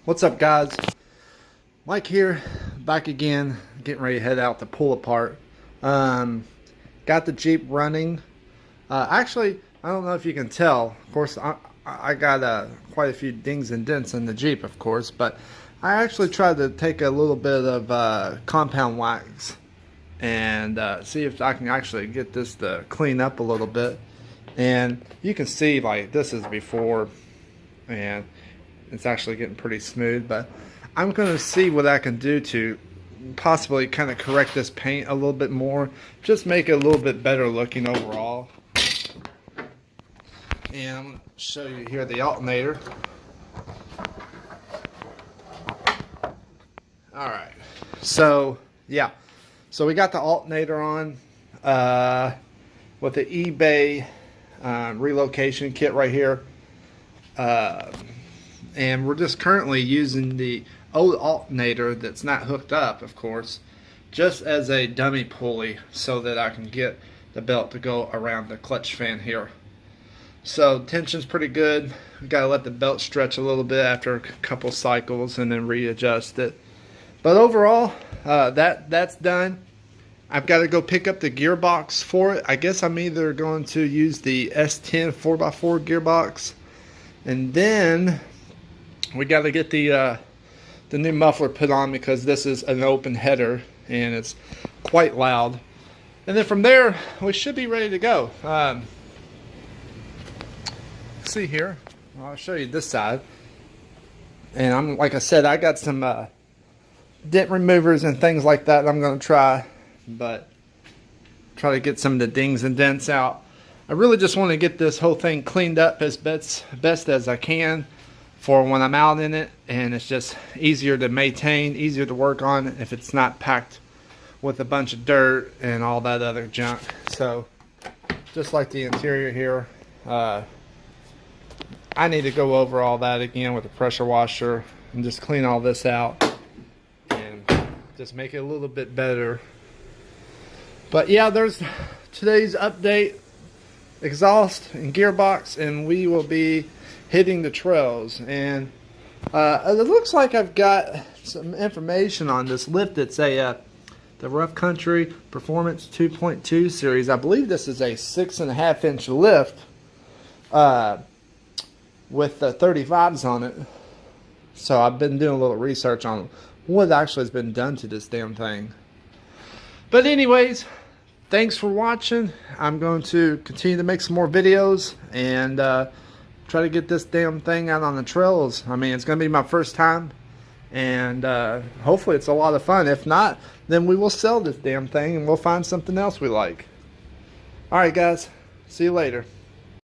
What's up, guys? Mike here, back again, getting ready to head out to pull apart. Got the Jeep running. Actually, I don't know if you can tell. Of course, I got quite a few dings and dents in the Jeep, of course, but I actually tried to take a little bit of compound wax and see if I can actually get this to clean up a little bit. And you can see, like, this is before, and it's actually getting pretty smooth, but I'm going to see what I can do to possibly kind of correct this paint a little bit more, just make it a little bit better looking overall. And I'm going to show you here the alternator. Alright, so yeah, so we got the alternator on with the eBay relocation kit right here. And we're just currently using the old alternator that's not hooked up, of course, just as a dummy pulley so that I can get the belt to go around the clutch fan here. So tension's pretty good. We gotta let the belt stretch a little bit after a couple cycles and then readjust it. But overall, that's done. I've got to go pick up the gearbox for it. I guess I'm either going to use the S10 4x4 gearbox, and then we got to get the new muffler put on because this is an open header and it's quite loud. And then from there, we should be ready to go. See here, I'll show you this side. And like I said, I got some dent removers and things like that I'm going to try to get some of the dings and dents out. I really just want to get this whole thing cleaned up as best as I can for when I'm out in it, and it's just easier to maintain, easier to work on if it's not packed with a bunch of dirt and all that other junk. So just like the interior here, I need to go over all that again with a pressure washer and just clean all this out and just make it a little bit better. But yeah, there's today's update, exhaust and gearbox, and we will be hitting the trails. And it looks like I've got some information on this lift. It's the Rough Country Performance 2.2 series. I believe this is a 6.5 inch lift with 35s on it. So I've been doing a little research on what actually has been done to this damn thing. But anyways, thanks for watching. I'm going to continue to make some more videos and try to get this damn thing out on the trails. I mean, it's going to be my first time, and hopefully it's a lot of fun. If not, then we will sell this damn thing and we'll find something else we like. Alright guys, see you later.